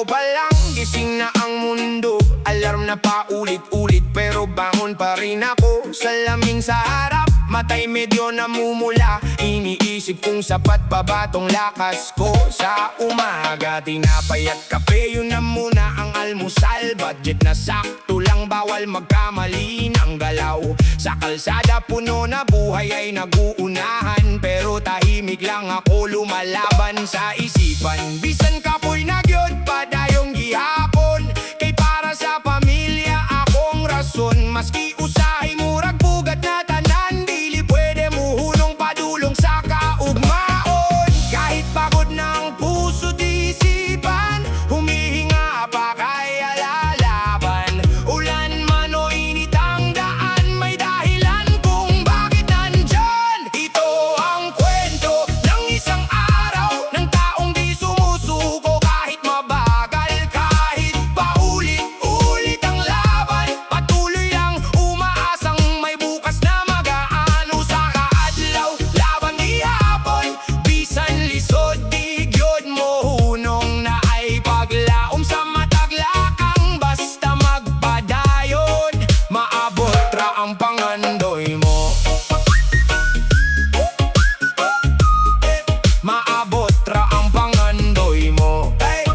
pa lang, gising na ang mundo. Alarm na paulit-ulit pero bangon pa rin ako. Salamin sa harap, matay medyo namumula. Iniisip kung sapat pa ba tong lakas ko. Sa umaga, tinapay at kape, yun na muna ang almusal. Budget na sakto lang, bawal magkamali ng galaw. Sa kalsada puno na buhay ay naguunahan, pero tahimik lang ako lumalaban sa isipan. Bisan kapoy na gyud padayong gihapon, kay para sa pamilya akong rason. Maski usahay murag bugat na tanan, dili pwede muhunong padulong sa kaugmaon. Kahit pagod ng puso di isipan, humihinga pa kaya lalaban. Ulan man o init ang daan, may dahilan kung bakit nandyan. Ito ang kwento ng isang araw, ng taong di sumusuko kahit mabagal. Kahit paulit-ulit ang laban, patuloy lang umaasang may bukas na magaan. Usa ka adlaw, laban ihapon, bisan lisod di gyud mo hunong na ay paglaom sa mataglakang. Basta magpadayon, maabot ra ang pangandoy mo. Maabot ra ang pangandoy mo. Hey!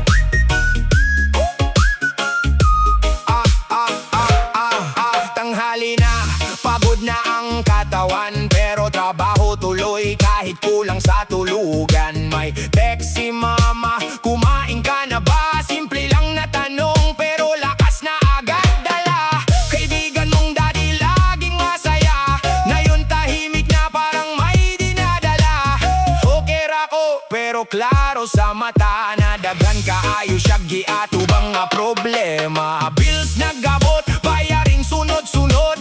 Tanghali na, pagod na ang katawan, pero trabaho tuloy kahit kulang sa tulugan. May text si mama, kumain ka na ba? Simple lang na tanong, pero lakas na agad dala. Kaibigan mong dati laging masaya, ngayon tahimik na parang may dinadala. Okay ra ko, pero klaro sa mata na daghan kaayo siya giatubang nga problema. Bills nagabot, bayaring sunod-sunod,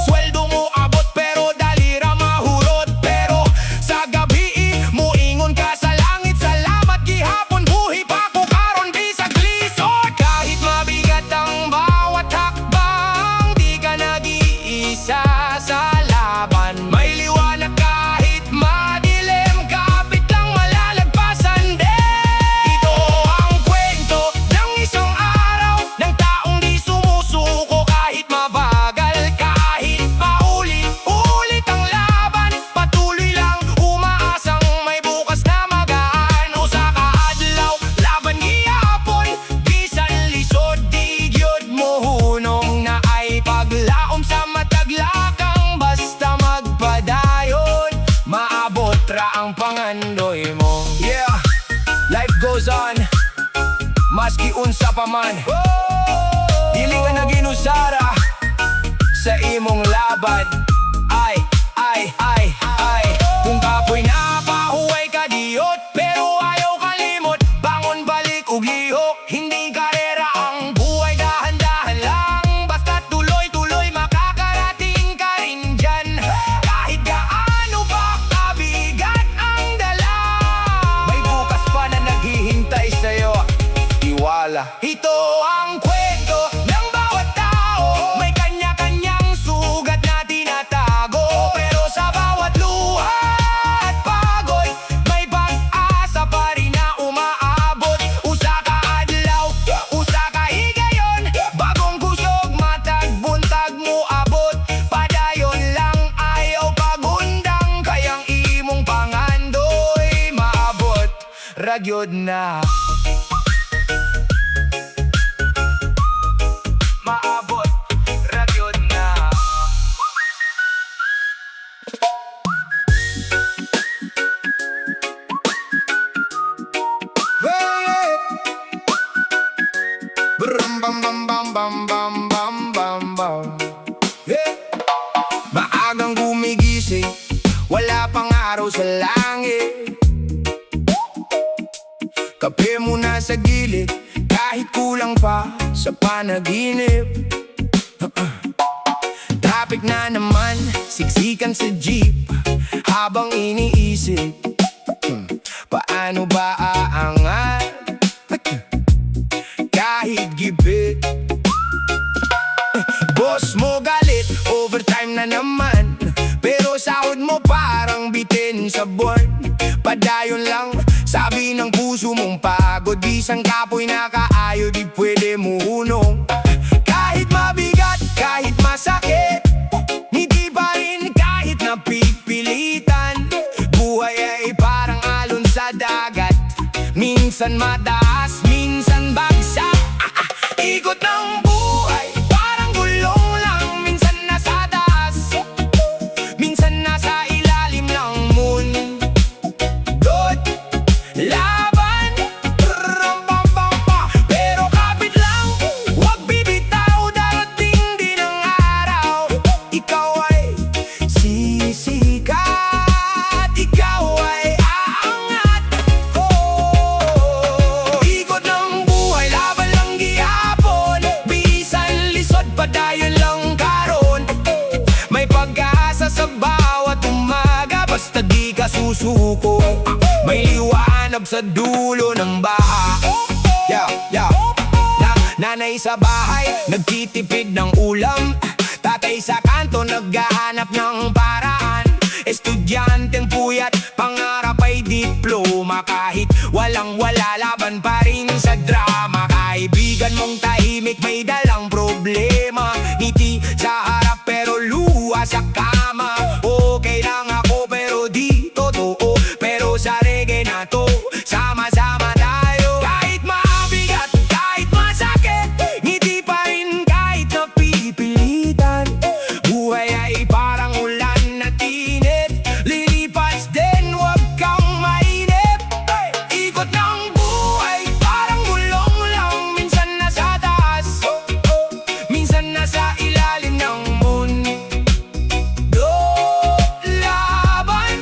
sweldo mo abot pero dali ra mahurot. Pero sa gabi muingon ka sa langit, salamat gihapon buhi pa ko karon bisag lisod. Kahit mabigat ang bawat hakbang, di ka nag-iisa sa laban. May liwanag kahit madilim, kapit lang malalagpasan din. Ito ang kwento ng isang araw, ng taong di sumusuko kahit mabagal. Kahit paulit-ulit ang laban, patuloy lang umaasang may bukas na magaan. Usa ka adlaw, laban gihapon, bisan lisod di gyud mo hunong na ay paglaom sa mataglakang. Basta magpadayon, maabot ra ang pangandoy mo. Yeah, life goes on, maski unsa pa man. Dili ka na ginusara sa imong laban. Ay, kung kapoy na pahuway ka diyot, pero ayaw kalimot, bangon balik ug lihok. Hindi karera ang buhay, dahan-dahan lang, basta tuloy-tuloy makakarating ka rin dyan. Kahit gaano pa kabigat ang dala, may bukas pa na naghihintay sa'yo, tiwala. Ito ang kwento ng bawat tao, may kanya-kanyang sugat na tinatago. Pero sa bawat luha at pagod, may pag-asa pa rin na umaabot. Usa ka adlaw, usa ka higayon, bagong kusog matag buntag mo abot. Padayon lang ayaw pagundang, kayang imong pangandoy maabot ra gyud na. Maabot ra gyud na. Hey! Brum bam bam bam bam bam bam bam bam. Hey! Maagang gumigising, wala pang araw sa langit. Kape muna sa gilid, kahit kulang pa sa panaginip. Traffic na naman, siksikan sa jeep, habang iniisip, paano ba aangat kahit gipit. Boss mo galit, overtime na naman, pero sahod mo parang bitin sa buwan. Padayon lang, sabi ng puso mong pagod, bisan kapoy na kaayo sumuhunong. Kahit mabigat, kahit masakit, ngiti pa rin kahit napipilitan. Buhay ay parang alon sa dagat, minsan mataas, minsan bagsak. Ikot ng buhay, parang gulong lang. Minsan nasa taas, minsan nasa ilalim ng mundo. Laban, rampambamba, pero kapit lang, huwag bibitaw. Darating din ang araw, ikaw ay sisikat, ikaw ay aangat. Ikot ng buhay, laban lang gihapon, bisan lisod padayon lang karon. May pag-asa sa bawat umaga, basta di ka susuko. May liwanag sa dulo ng baha. Nanay sa bahay, nagtitipid ng ulam. Tatay sa kanto, naghahanap ng paraan. Estudyanteng puyat, pangarap ay diploma. Kahit walang-wala, laban pa rin sa drama. Kaibigan mong tahimik, may dalang problema. Ngiti sa harap pero luha sa kama. Okay lang ako pero di totoo. Pero sa reggae na to, sama-sama tayo. Kahit mabigat, kahit masakit, ngiti pa rin kahit napipilitan. Buhay ay parang ulan na tinit, lilipas din, huwag kang mainip. Ikot ng buhay, parang gulong lang. Minsan nasa taas, minsan nasa ilalim ng mundo. Laban,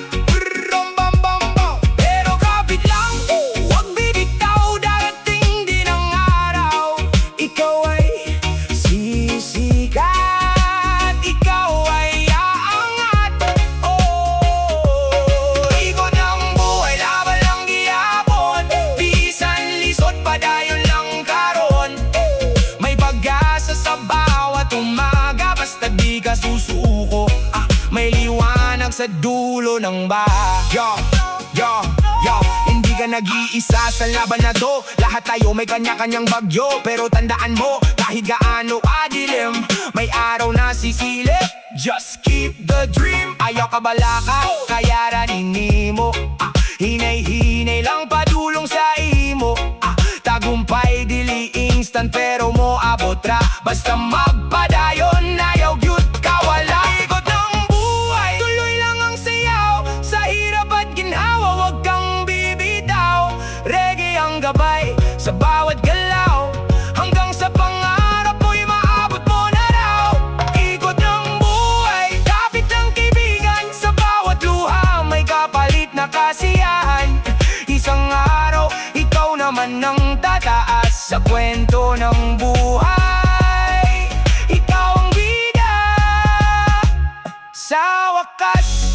rombambamba, pero kapit lang, huwag bibitaw. Darating din ang araw, ikaw ay sisikat, ikaw ay aangat. Ikot ng buhay, laban lang gihapon, bisan lisod padayon lang karon. May pag-asa sa bawat umaga, basta di ka susuko. May liwanag sa dulo ng baha. Hindi ka nag-iisa sa laban na to. Lahat tayo may kanya-kanyang bagyo. Pero tandaan mo, kahit gaano kadilim, may araw na sisilip. Just keep the dream. Ayaw ka balaka, kaya ranini mo. Hinay-hinay lang padulong sa imo. Tagumpay dili instant pero mo abot ra. Basta magpadayon, ayaw gyud kawala. Ikot ng buhay, tuloy lang ang sayaw. Sa hirap at ginhawa, wag kang bibitaw. Reggae ang gabay sa bawat galaw, hanggang sa pangarap mo'y maabot mo na raw. Ikot ng buhay, kapit ng kaibigan. Sa bawat luha, may kapalit na kasiyahan. Isang araw, ikaw naman ang tataas sa kwento ng buhay. Ikaw ang bida sa wakas.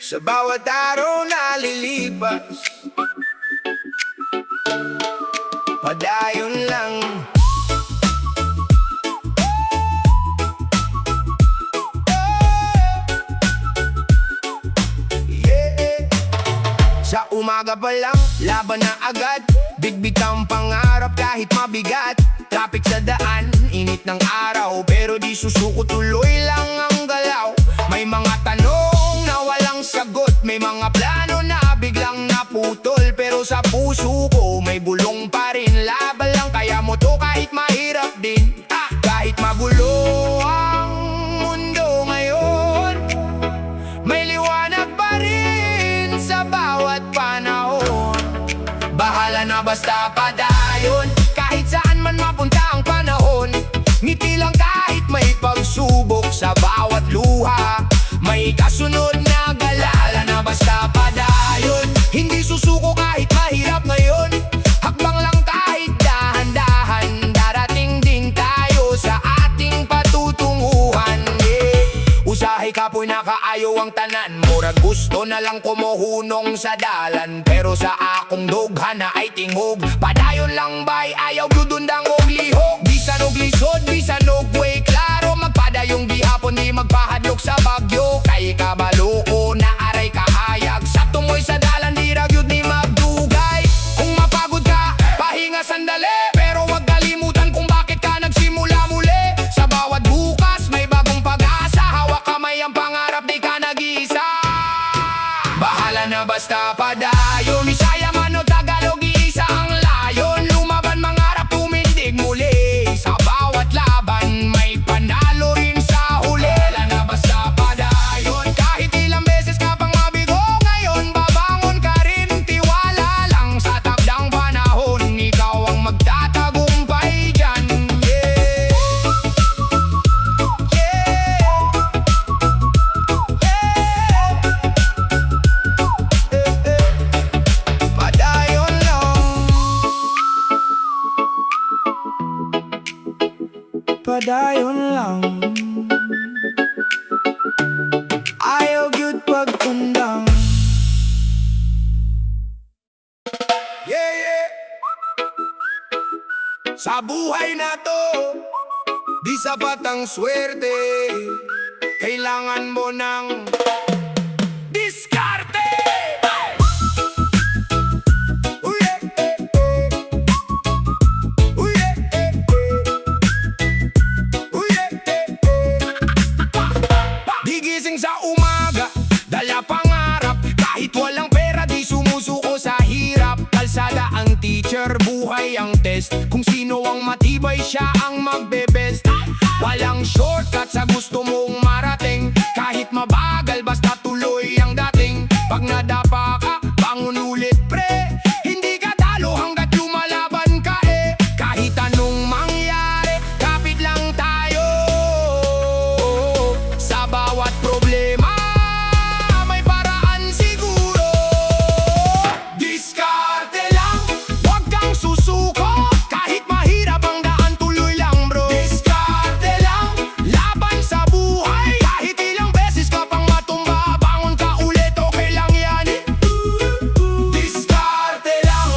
Sa bawat araw na lilipas, padayon lang. Sa umaga pa lang, laban na agad. Bigbig ang pangarap kahit mabigat. Traffic sa daan, init ng araw, pero di susuko, tuloy lang ang galaw. May mga tanong na walang sagot, may mga plano na biglang naputol. Pero sa puso ko may bulong pa rin. Laban lang, kaya mo to kahit mahirap din. Kahit magulo ang mundo ngayon, may liwanag pa rin sa bawat panahon. Bahala na basta padayon, kahit saan man mapunta ang panahon. Ngiti lang kahit may pagsubok sa bawat luha. May kasunod na galala na basta padayon. Hindi susuko kahit mahirap ngayon. Hakbang lang kahit dahan-dahan. Darating din tayo sa ating patutunguhan. Usahay kapoy nakaay kaayo ang tanan. Murag gusto na lang kumuhunong sa dalan, pero sa akong dughan na ay tingog. Padayon lang bay, ayaw gudundang og lihok. Bisan og lisod, bisan og way klaro. Magpadayong gihapon, di magpahadlok sa bagyo. Kay kabalo ko na aray kahayag. Sa tumoy sa dalan, di ra gyud ni magdugay. Kung mapagod ka, pahinga sandali, pero wag kalimutan kung bakit ka nagsimula muli. Sa bawat bukas, may bagong pag-asa. Hawak kamay ang pangarap, di ka nag-iisa. Bahala na basta padayon. Bisaya man o Tagalog, iisa ang layon. Lumaban, mangarap, tumindig muli. Sa bawat laban, may panalo rin sa huli. Bahala na basta padayon. Kahit ilang beses ka pang mabigo, ngayon babangon ka rin. Tiwala lang sa takdang panahon, ikaw ang magtatagumpay dyan. Yeah. Padayon lang. Padayon lang. Ayaw gyud pagtundang. Yeah. Sa buhay na to, di sapat ang swerte. Kailangan mo ng diskarte. Uy, Uy, Uy, di gising sa umaga, dala pangarap. Kahit walang pera, di sumusuko sa hirap. Kalsada ang teacher, buhay ang test. Kung sino ang matibay, siya ang magbe-best. Walang shortcut sa gusto mong marating. Kahit mabagal, basta tuloy ang dating. Pag nadapa ka, bangon ulit pre. Hindi ka talo hanggat lumalaban ka eh. Kahit anong mangyari, kapit lang tayo. Sa bawat problema, may paraan siguro. Diskarte lang, wag kang susuko. Kahit mahirap ang daan, tuloy lang bro. Diskarte lang, laban sa buhay. Kahit ilang beses ka pang matumba, bangon ka ulit, okay lang yan. Diskarte lang,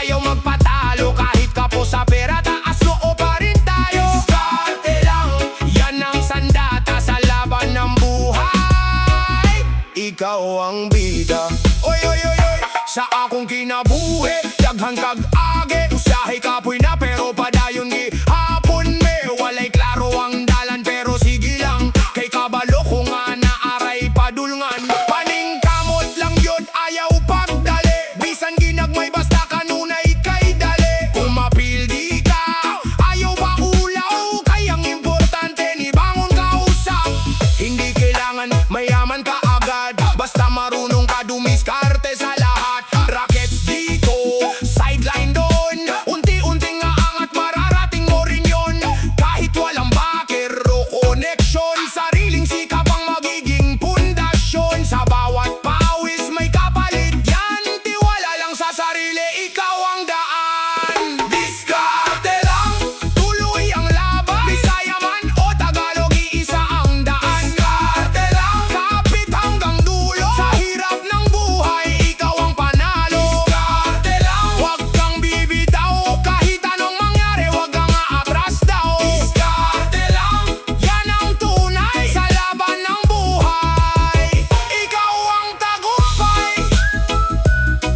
ayaw magpatalo. Kahit kapo sa pera, taas noo pa rin tayo. Diskarte lang, yan ang sandata sa laban ng buhay. Ikaw ang bida. Oy, oy, oy, oy. Sa akong kinabuhi, daghan kag age. Usahay kapoy na pero padayon gihapon me. Walay klaro ang dalan pero sige lang. Kay kabalo ko nga naaray padulngan. Paning kamot lang yun, ayaw pagdali. Bisan ginagmay basta kanunay kay dali. Kung mapildi ka, ayaw ba ulaw. Kay ang importante ni bangon ka usap. Hindi kailangan mayaman ka agad, basta marunong ka dumiskarte sa lahat. Rockets dito, sideline doon. Unti-unting aangat, mararating mo rin yun. Kahit walang backer o connection, sariling sikap ang magiging pundasyon. Sa bawat pawis may kapalit yan. Tiwala lang sa sarili, ikaw ang daan. Diskarte lang, tuloy ang laban. Bisaya man o Tagalog, iisa ang daan. Diskarte lang, kapit hanggang dulo. Sa hirap ng buhay, ikaw ang panalo. Diskarte lang, wag kang bibitaw. Kahit anong mangyari, wag kang aatras daw. Diskarte lang, yan ang tunay sa laban ng buhay. Ikaw ang tagumpay.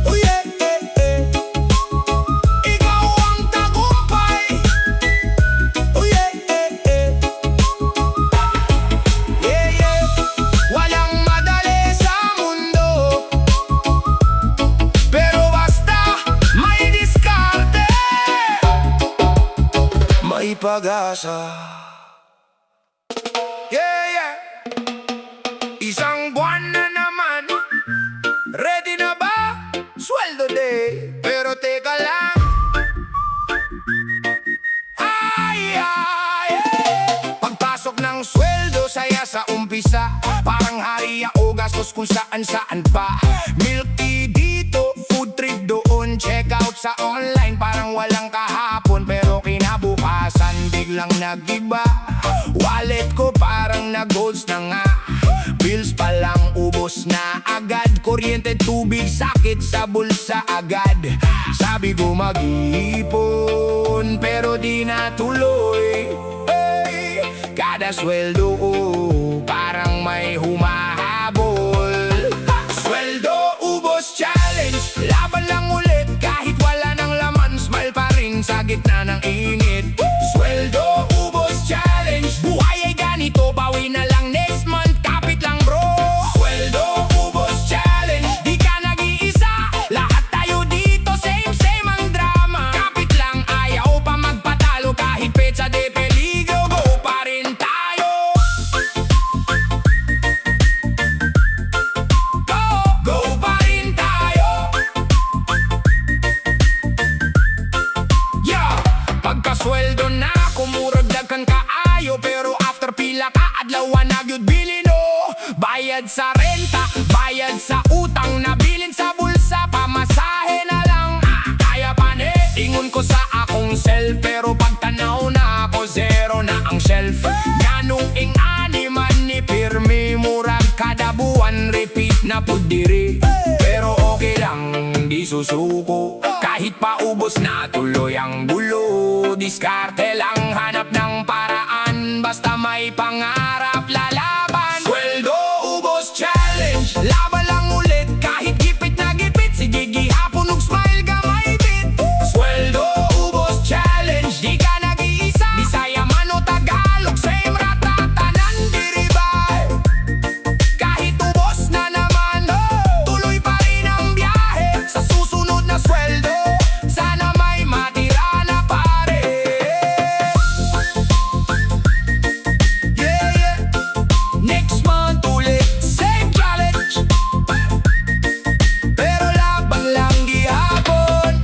Uy, ikaw ang tagumpay. Uy, yeah. Walang madali sa mundo, pero basta may diskarte, may pag-asa. Yeah. Isang buwan na naman, ready na ba? Sweldo day, pero teka lang. Pagpasok ng sweldo, saya sa umpisa. Parang hari o gastos kung saan pa. Milk tea dito, food trip doon. Check out sa online, parang walang kahapon. Pero kinabukasan, biglang nag-iba. Wallet ko parang nag-golds na nga. bills pa lang ubos na agad. Kuryente, tubig, sakit sa bulsa agad. Sabi ko mag-iipon pero di natuloy. Hey, kada sweldo parang may humahabol. Sweldo ubos challenge, laban lang ulit kahit wala ng laman. Smile pa rin sa gitna ng init. Sweldo ubos challenge, buhay ay ganito, bawi na lang next month. Kapit lang bro. Sweldo ubos challenge, di ka nag-iisa, lahat tayo dito same ang drama. Kapit lang, ayaw pa magpatalo kahit petsa de peligro, go pa rin tayo. Go pa rin tayo. Yeah, pagkasweldo na kumuragdag kan kaayo, pero after pila ka adlawan nagyud bilin o. Bayad sa renta, bayad sa utang, nabilin sa bulsa, pamasahe na lang. Kaya pa ni, ingon ko sa akong self, pero pagtanaw na ako zero na ang shelf. Ganong ing-ani man ni pirmi, murag kada buwan repeat na pudiri. Pero okay lang, di susuko, kahit paubos na tuloy ang gulo. Diskarte lang, hanap ng paraan, basta may pangarap lalaban. Sweldo ubos challenge, laban lang ulit kahit gipit na gipit. Sige gihapon ug smile gamay bit. Sweldo ubos challenge, di ka nag-iisa, Bisaya man o Tagalog, same ratatanan diribay. Kahit ubos na naman, tuloy pa rin ang biyahe. Sa susunod na sweldo, sana may matira na pare. Yeah, next month ulit, same challenge, pero laban lang gihapon.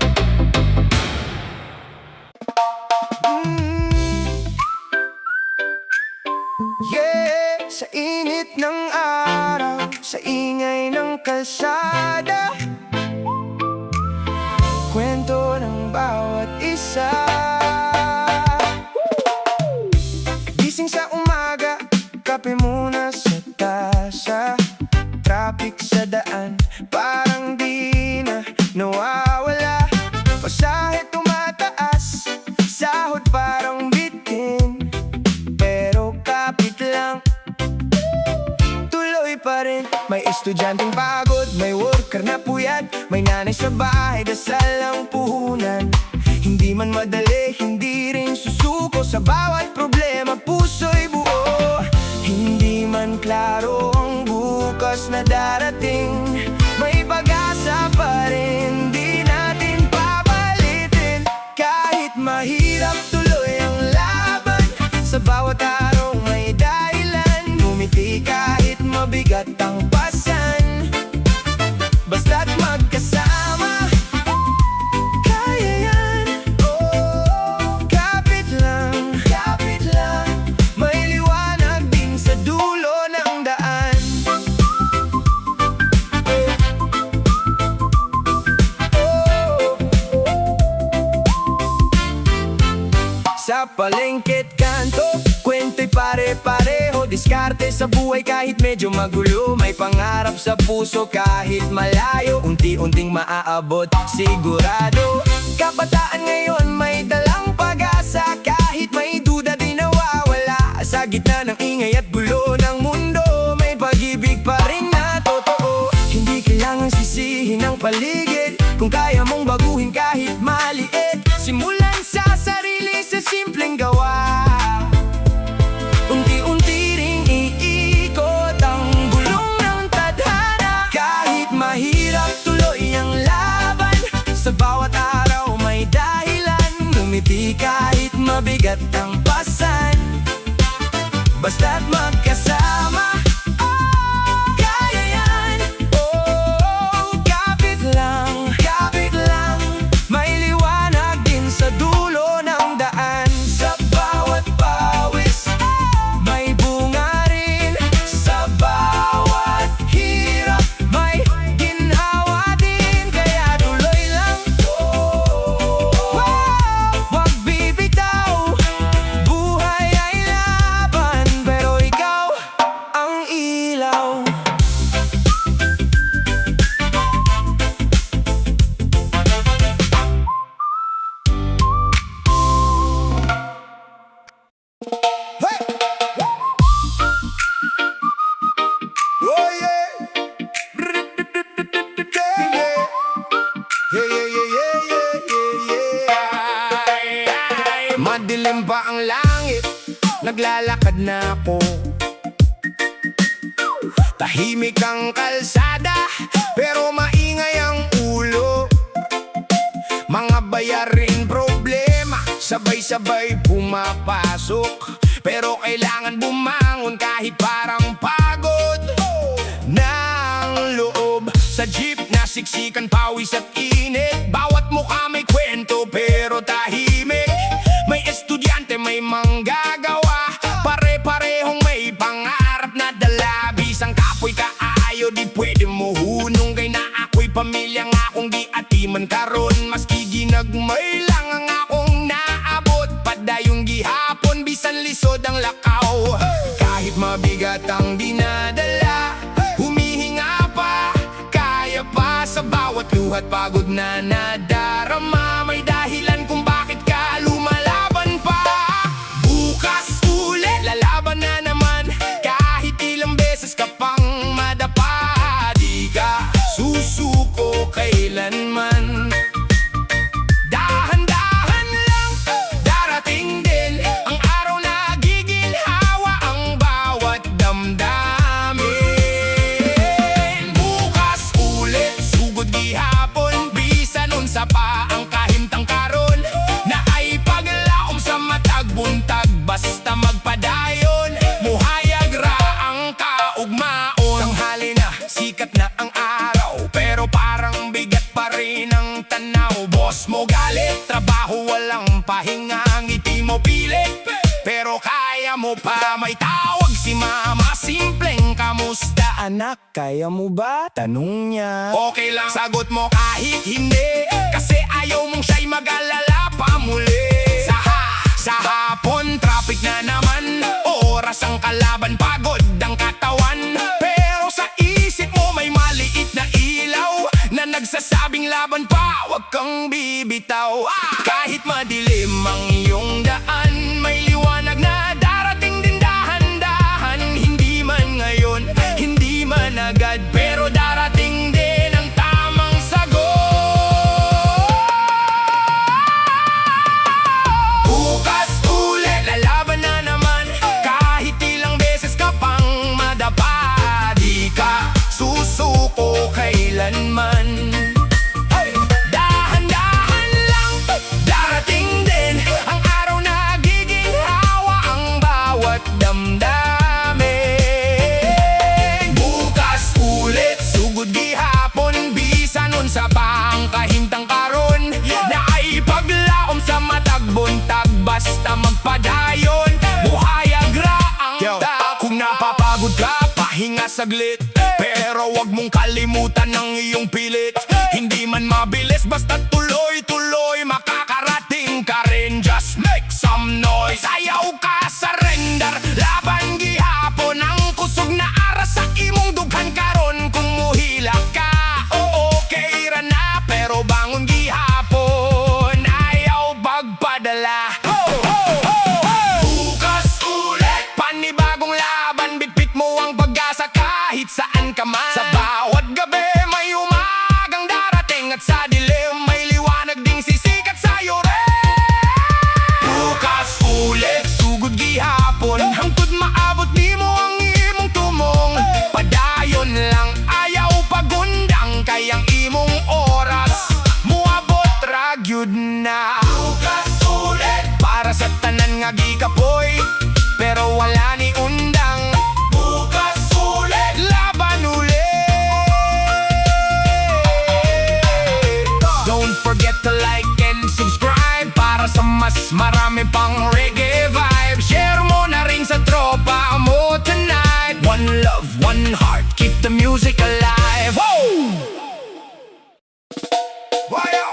Yeah, sa init ng araw, sa ingay ng kalsada, kwento ng bawat isa. Gising sa umaga, kape muna sa tasa. Traffic sa daan, parang di na nawawala. Pasahe tumataas, sahod parang bitin, pero kapit lang, tuloy pa rin. May estudyanteng pagod, may worker na puyat, may nanay sa bahay, dasal ang puhunan. Hindi man madali, hindi rin susuko, sa bawat problema puso'y buo. Hindi man klaro ang bukas na darating, may pag-asa pa rin, di natin papalitin. Kahit mahirap tuloy ang laban, sa bawat araw may dahilan. Ngumiti kahit mabigat ang pasan, basta't magkasama, kaya yan. Oh, kapit lang, may liwanag din sa dulo ng daan. Sa palengke't kanto, kwento'y pare-pareho. Diskarte sa buhay kahit medyo magulo, may pangarap sa puso kahit malayo. Unti-unting maaabot, sigurado. Kabataan ngayon may dalang pag-asa, kahit may duda di nawawala. Sa gitna ng ingay at gulo ng mundo, may pag-ibig pa rin na totoo. Hindi kailangang sisihin ang paligid, kung kaya mong baguhin kahit maliit. Simulan sa sarili, sa simpleng gawa. Unti-unti ring iikot ang gulong ng tadhana. Kahit mahirap tuloy ang laban, sa bawat araw may dahilan. Ngumiti kahit mabigat ang pasan, basta't magkasama, kaya yan. Oh, kapit lang, may liwanag din sa dulo ng daan. Sa bawat pawis, may bunga rin. Sa bawat hirap, may ginhawa din. Kaya tuloy lang, wag bibitaw, buhay ay laban, pero ikaw pa ang langit, naglalakad na ako. Tahimik ang kalsada, pero maingay ang ulo. Mga bayarin problema, sabay-sabay pumapasok. Pero kailangan bumangon kahit parang pagod ng loob. Sa jeep na siksikan, pawis at init. Bawat mukha may kwento pero tahimik. May estudyante, may manggagawa, pare-parehong may pangarap na dala. Bisang kapoy kaayo, di pwede mo hunong. Kay na ako'y pamilya nga kung di atiman karon. Maski ginagmay lang ang akong naabot. Padayong gihapon, bisan lisod ang lakaw. Kahit mabigat ang dinadala, humihinga pa, kaya pa. Sa bawat luhat pagod na nadarama, may dahilan kung bakit ka lumalaban pa. Bukas ulit, lalaban na naman. Kahit ilang beses ka pang madapa, di ka susuko kailanman. Dahan-dahan lang, darating din ang araw na giginhawa ang bawat damdamin. Bukas ulit, sugod gihapon, bisan unsa pa ang kahimtang karon. Na ay paglaom sa matag buntag, basta magpadayon. Muhayag ra ang kaugmaon. Tanghali na, sikat na ang araw, pero parang bigat pa rin ang tanaw. Boss mo galit, trabaho walang pahinga, ngiti mo pilit, pero kaya mo pa. May tawag si mama, simpleng kamusta anak, kaya mo ba? Tanong niya. Okay lang, sagot mo kahit hindi, kasi ayaw mong siya'y mag-alala pa muli. Sa hapon, traffic na naman, oras ang kalaban, pagod ang katawan. Pero sa isip mo may maliit na ilaw na nagsasabing laban pa, wag kang bibitaw. Kahit madilim ang iyong daan, may liwanag na darating din dahan-dahan. Hindi man ngayon, hindi man agad, pero darating din ang tamang sagot. Bukas ulit, lalaban na naman. Kahit ilang beses ka pang madapa, di ka susuko kailanman. Dahan-dahan lang, darating din ang araw na giginhawa ang bawat damdamin. Bukas ulit, sugod gihapon, bisan unsa pa ang kahimtang karon. Na ay paglaom sa matag buntag, basta magpadayon. Muhayag ra ang kung napapagod ka, pahinga saglit, pero wag mong kalimutan ang iyong pilit. Hindi man mabilis, basta tuloy-tuloy, makakarating ka rin. Just make some noise, ayaw ka surrender. Laban gihapon ang kusog na aras sa imong dughan karon. Kung muhila ka, okay ra na, pero bangon gihapon, ayaw pagpadala. Bukas ulit, panibagong laban, bitbit mo ang pag-asa kahit saan ka man. Sa bawat gabi may umagang darating, at sa dilim may liwanag ding sisikat sa'yo rin. Bukas ulit, sugod gihapon, hangtod maabot di mo ang imong tumong. Padayon lang, ayaw pagundang, kayang imong oras muabot ra gyud na. Bukas ulit, para sa tanan nga gikapoy, pero wala ni undang. Bukas ulit, laban ulit. Don't forget to like and subscribe para sa mas marami pang reggae vibe. Share mo na rin sa tropa mo tonight. One love, one heart, keep the music alive. Whoa! Wow!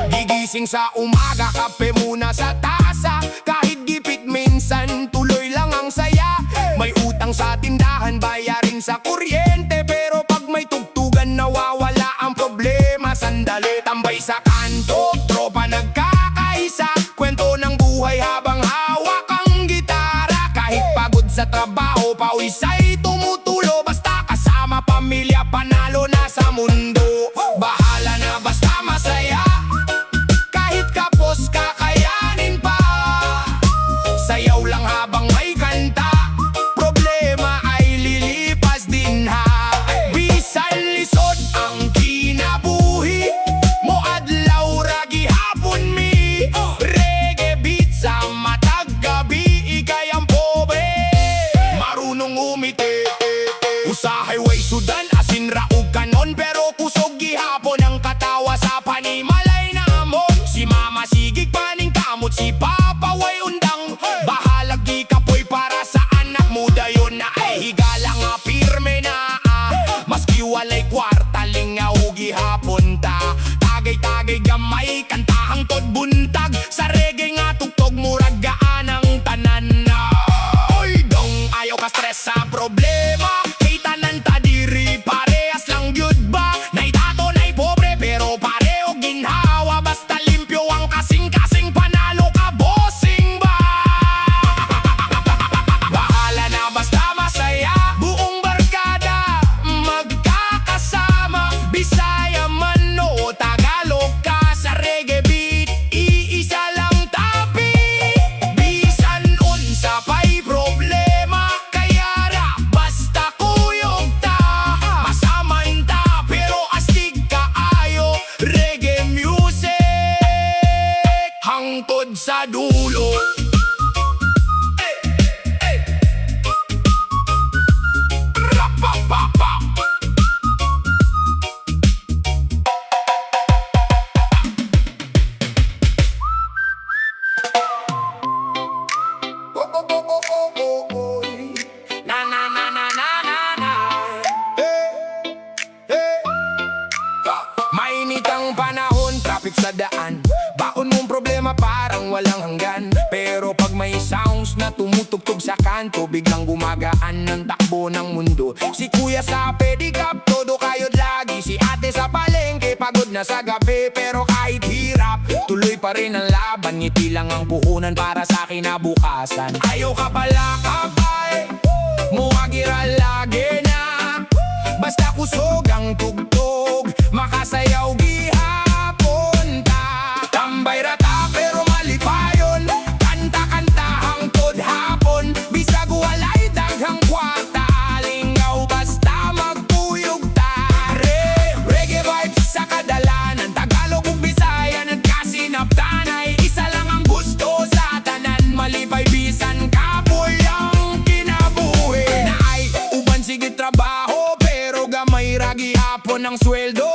Gigising sa umaga, kape muna sa tasa. Kahit gipit minsan, tuloy lang ang saya. May utang sa tindahan, bayarin sa kuryente, pero pag may tugtugan, nawawala ang problema. Sandali, tambay sa kanto, tropa nagkakaisa. Kwento ng buhay habang hawak ang gitara. Kahit pagod sa trabaho, pawis ay tumutulo. Basta kasama pamilya, panalo na sa mundo. Bahala na basta masaya, kahit kapos kakayanin pa. Sayaw lang habang may kanta, problema ay lilipas din ha. Bisan lisod ang kinabuhi mo, adlaw ra gihapon mi. Reggae beat sa matag gabi, ikay ang pobre marunong umiti. Usahay way sudan, asin raog kanon, pero kusog gihapon ang katawa sa panimalay na amon. Si mama sigig paning kamot, si papa way undang. Bahalag di kapoy para sa anak mo, dayon na ay higala nga pirme na maski walay kwarta, lingaw gihapon ta. Tagay-tagay gamay, kantahang tod buntag. Sa reggae nga tugtog murag gaan ang tanan na. Oy dong, ayaw ka stress sa problema, kay tanan ta diri parehas lang gyud ba. Naitato na'y pobre pero pareho ginhawa, basta limpyo ang kasing-kasing, panalo ka bossing ba. Bahala na basta masaya, buong barkada magkakasama. Bisaya man o Tagalog ka, sa reggae beat iisa lang tapi. Bisan unsa pa'y problema, kaya ra basta kuyog ta. Masamain ta pero astig kaayo, reggae music hangtod sa dulo. Rapapapa. Na na na na na na na. Mainit ang panahon, traffic sa daan, baon mong problema parang walang hanggan. Pero pag may sounds na tumutugtog sa kanto, biglang gumagaan ng takbo ng mundo. Si kuya sa pedicab, todo kayod lagi. Si ate sa palengke, pagod na sa gabi. Pero kahit hirap, tuloy pa rin ang laban. Ngiti lang ang puhunan para sa kinabukasan. Ayaw ka pala kapay, muwagira lagi na. Basta kusog ang tugtog, makasayaw gihapon ta. Tambay rata pero mali pa yun, kanta-kanta hangtod hapon. Bisag walay daghang kwarta, lingaw basta magtuyog ta. Reggae vibes sa kadalanan, Tagalog ug Bisaya nagkasinabtanay. Isa lang ang gusto sa tanan, malipay bisan kapoy ang kinabuhi. Na ay uban sige trabaho, pero gamay ra gihapon ang sweldo.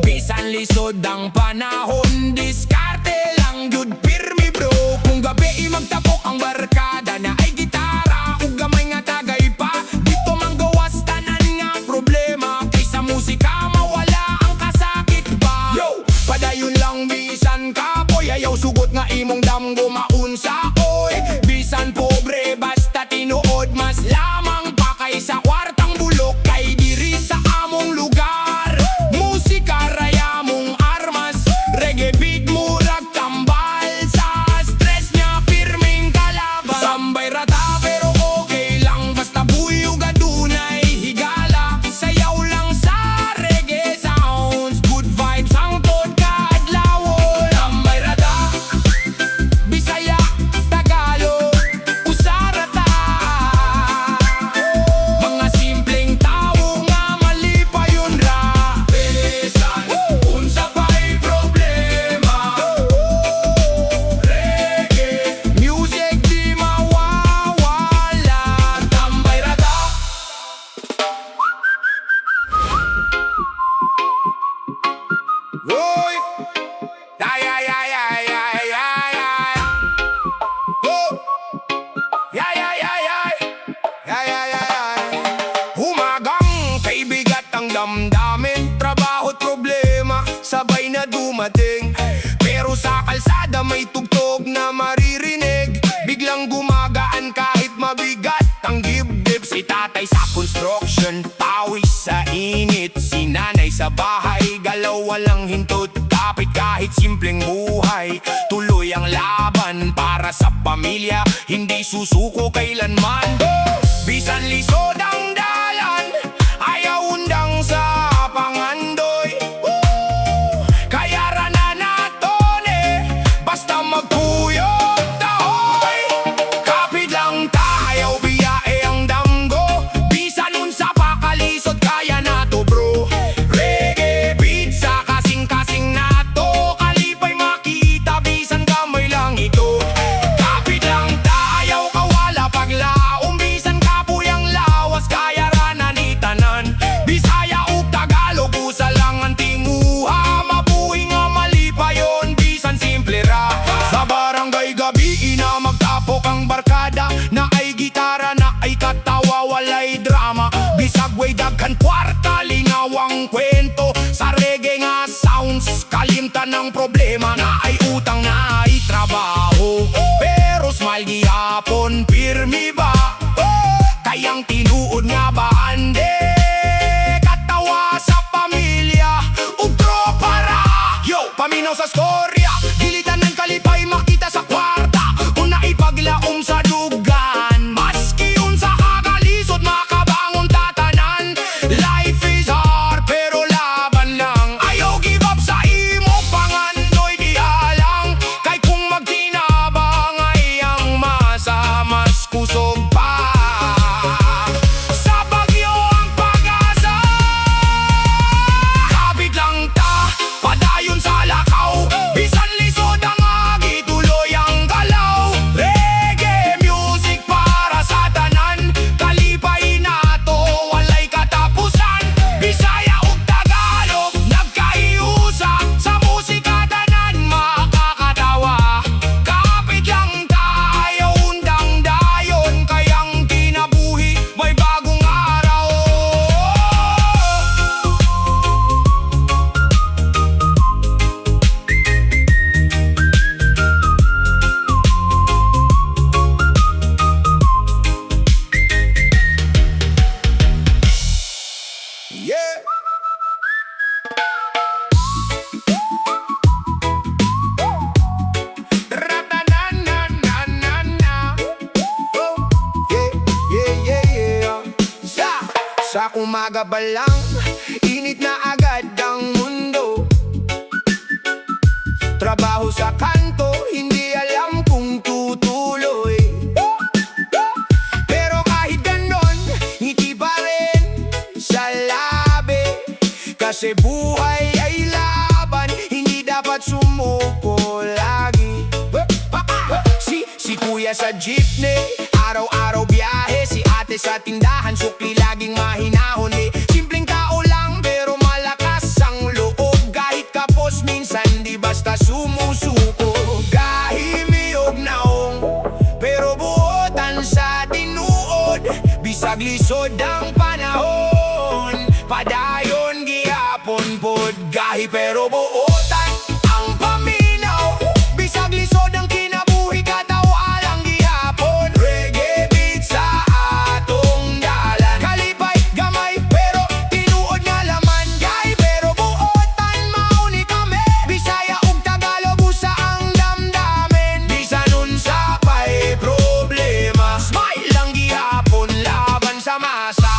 Bisan lisod ang panahon, diskarte lang jud pirmi bro. Kung gabi magtapok ang barkada, na ay gitara ug gamay nga tagay pa. Dito manggawas tanan nga problema, kaysa musika mawala ang kasakit ba. Yo, padayon lang bisan kapoy, ayaw sugot nga imong damgo maunsa oy. Bisan pobre basta tinuod, mas lamang pa kaysa kwartang bulok. Kay diri sa among lugar, musika raya mong armas. Reggae beat murag tambal, sa stress niya pirming kalaban. Sambay rata pero okay lang, basta buyog adunay higala. Sayaw lang sa reggae sounds, good vibes ang tod kaadlawon. Sambay rata, Bisaya, Tagalog, usarata. Mga simpleng tao nga malipayon ra. Bisan unsa pa'y problema, reggae music di mawawala. Tambay rata. Oy! Ay, ay, ay, ay, ay, ay, ay. Oh! Ay, ay, ay, ay. Ay, ay, ay, ay. Humagang kay bigat ang damdamin, trabaho't problema sabay na dumating. Pero sa kalsada may tugtog na maririnig, biglang gumagaan kahit mabigat ang dibdib. Si tatay sa construction, pawis sa init. Si nanay sa bahay, galaw walang hintot. kapit kahit simpleng buhay. Tuloy ang laban para sa pamilya, hindi susuko kailanman. Bisan lisod ang dalan, ayaw undang sa pangandoy. Kaya rana naton basta magkuyog tahoy. Kapit lang tayo, biyae ang damgo. Bisan unsa pa kalisod, kaya na to bro. Reggae pizza, kasing-kasing na to. Kalipay makita, bisan gamay lang ito. Kapit lang tayo, kawala paglaom. Bisan kapuyang lawas, kaya rana ni tanan. Bisaya ug Tagalog, usa lang ang tinguha. Mabuhi nga malipayon, bisan simple ra. Sa barangay gabi na magtapok ang barkada. Na ay gitara, na ay katawa, walay drama. Bisag way daghan kwarta, linawang kwento. Sa reggae nga sounds, kalimtan ng problema. Na ay utang, na ay trabaho, pero smile gihapon, pirmi ba? Kayang tinuod nga ba ande? Katawa sa pamilya, ug tropa ra. Yo, paminaw sa storya, dilitan ng kalipay makita sa kwarta. Kung naipaglaom sa dugan, maski unsa kakalisod makabangon tatanan. Life is hard pero laban lang, ayaw give up sa imo pangandoy dihalang. Kay kung magtinabang ay ang masa, mas kusog pa. Sa bagyo ang pag-asa, kapit lang ta, padayon sa lakaw. Bisan lisod ang agi, tuloy ang galaw. Reggae music para sa tanan, kalipay nato, walay katapusan. Bisaya ug Tagalog, nagkaiusa. Sa musika tanan makakatawa. Kapit lang tayo, undang dayon. Kayang kinabuhi, may bagong araw. Yeah. Ra-ta-na-na-na-na-na. Oh, yeah, yeah, yeah, yeah. Sa umaga pa lang, init na agad ang mundo. Trabaho sa kanto, hindi alam kung tutuloy. Pero kahit ganon, ngiti pa rin sa labi. Kasi buhay ay laban, hindi dapat sumuko lagi. Si kuya sa jeepney, araw-araw biyahe. Si ate sa tindahan, sukli laging mahinahon. Simpleng tao lang pero malakas ang loob. Kahit kapos minsan di basta sumusuko. Gahimiyog naong pero buotan sa tinuod. Bisag lisod ang panahon, padayon gihapon pod. Gahi pero buotan ang paminaw. Bisag lisod ang kinabuhi, katawa lang gihapon. Reggae beat sa atong dalan, kalipay gamay pero tinuod nga laman. Gahi pero buotan, mauni kami. Bisaya ug Tagalog, usa ang damdamin. Bisan unsa pa'y problema, smile lang gihapon, laban sa masa.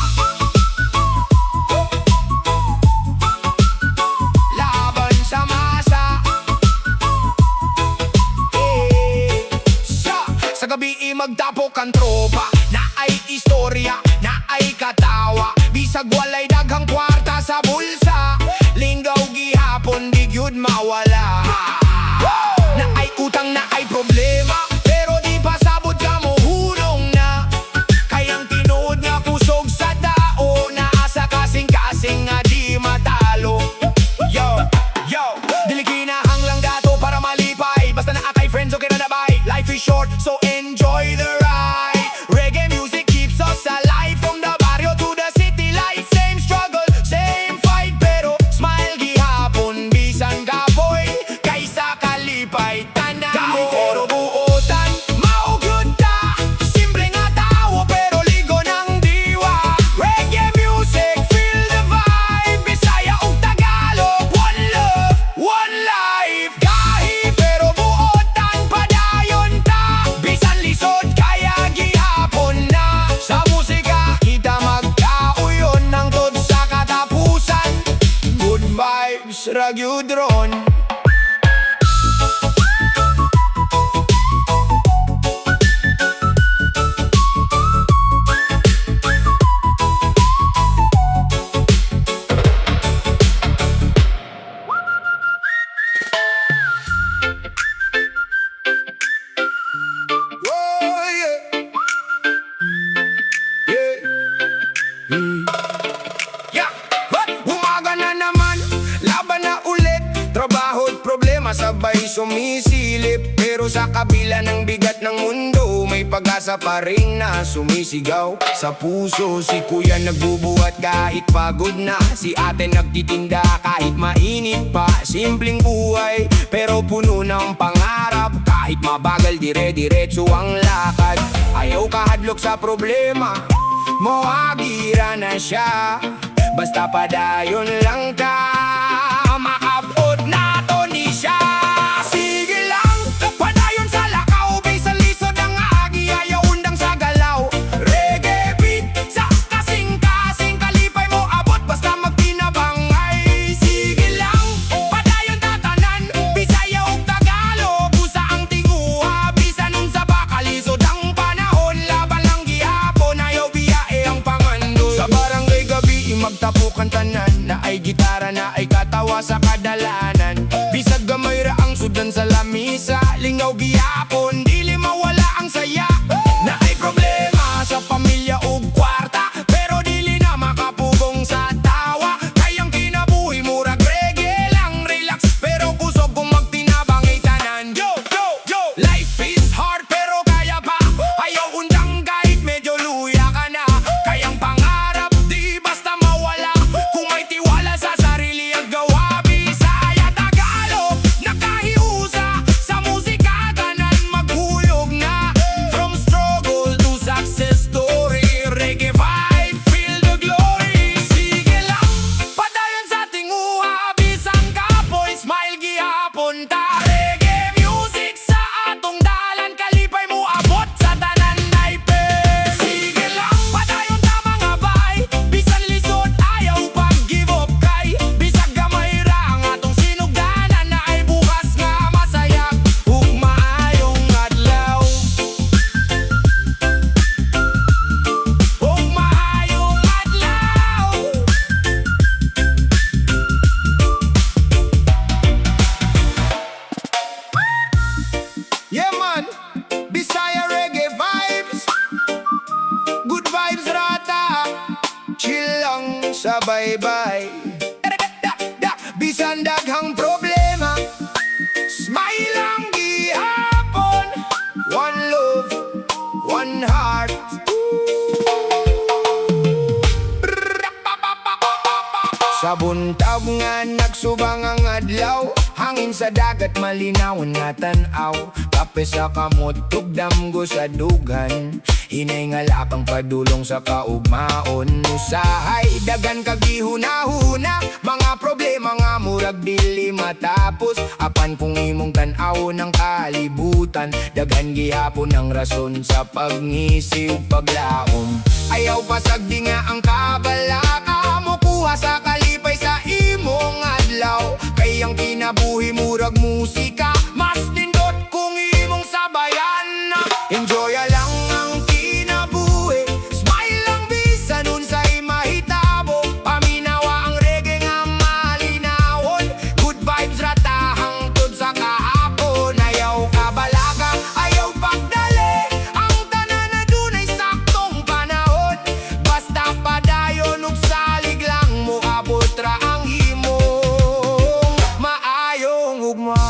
Laban sa masa. Sa gabi magtapok ang tropa, na ay istorya, na ay katawa. Bisag walay daghang kwarta sa bulsa, linggaw gihapon di gyud mawala. Na ay utang, na ay problema, pero di pasabot ka mo hunong na. Kayang tinuod nga kusog sa dao, na asa kasing-kasing nga di matalo. Yo, yo, dili kinahang lang dato para malipay. Basta na kay friends okay na nabay. Life is short, so enjoy the ride. Reggae music keeps us alive, from the barrio to the city life. Same struggle, same fight, pero smile gihapon. Bisan kapoy, kaysa kalipay tanan. Pero buot ragyud ron. Umaga na naman, laban na ulit. Trabaho't problema sabay sumisilip. Pero sa kabila ng bigat ng mundo, may pag-asa pa rin na sumisigaw sa puso. Si kuya nagbubuhat kahit pagod na, si ate nagtitinda kahit mainit pa. Simpleng buhay pero puno ng pangarap, kahit mabagal dire-diretso ang lakad. Ayaw kahadlok sa problema, moagira na siya. Basta padayon lang ka, makabot na to ni siya. Sige lang, padayon sa lakaw, bisan lisod ang agi, ayaw undang sa galaw. Reggae beat, sa kasing-kasing, kalipay mo abot, basta magtinabang. Ay, sige lang, padayon tatanan, Bisaya ug Tagalog, usa ang tinguha, bisan unsa ba kalisod ang panahon. Laban lang gihapon, ayaw biyae ang pangandoy. Sa barangay gabi, magtapukan tanan, na ay gitara, na ay katawa sa kadalanan. Bisag gamay ra ang sudan sa lamisa, lingaw gihapon, dili mawala ang saya. Na ay problema sa pamilya ug kwarta, pero dili na makapugong sa tawa. Kayang kinabuhi murag reggae lang, relax, pero kusog kung magtinabang ay tanan. Yo, yo, yo! Life is hard pero kaya pa, ayaw undang kahit medyo luya ka na. Kayang pangarap di basta mawala, kung may tiwala sa sarili ang gawa. Bisaya, Tagalog, nakahiusa sa musika, tanan maghuyog na. From struggle to success story, reggae vibe, feel the glory. Sige lang, padayon sa tinguha, bisan kapoy, smile gihapon ta. Reggae music sa atong dalan, kalipay mo abot sa tanan naipe. Sige lang, padayon ta mga bay, bisan lisod ayaw pag-give up kay. Bisag gamay ra ang atong sinugdanan, na ay bukas nga masaya ug maayong adlaw. Ug maayong adlaw. Yeah man, Bisaya reggae vibes, good vibes rata, chill lang sa bye-bye. Bisan daghang problema, smile lang gihapon. One love, one heart. Sa buntag nga nagsubang ang adlaw, hangin sa dagat malinaw nga tan-aw. Kape sa kamot, tugdamgo sa dugan, hinay nga lapang padulong sa kaugmaon. Usahay, dagan kagihuna-huna, mga problema nga murag dili matapos. Apan kung imong tan-aw ng kalibutan, dagan gihapon ang rason sa pagngisi ug paglaom. Ayaw pasagdi nga ang kabalaka mo, kuha sa kalipay sa imong adlaw. Kay ang kinabuhi murag musika, mas nindot kung imong sabayan. Enjoy lang ang kinabuhi, smile lang bisan unsay mahitabo. Paminawa ang reggae nga malinawon, good vibes rata hangtod sa kahapon. Ayaw kabalaga, ayaw pagdali, ang tanan na dunay saktong panahon. Basta padayon ug salig lang mo, abot ra ang imong maayong ugma.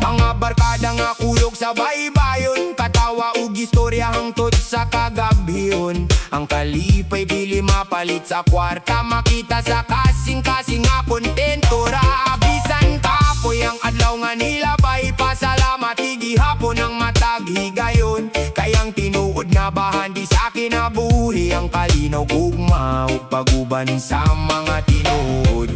Mga barkada nga kuyog sa baybayon, katawa ug istorya hangtod sa kagabhiyon. Ang kalipay bili mapalit sa kwarta, makita sa kasing-kasing nga kontento ra. Bisan kapoy ang adlaw nga nilabay, pasalamat gihapon ang matag higayon. Kayang tinuod nga bahan di sa kinabuhi, ang kalinaw ugma ug paguban sa mga tinuod.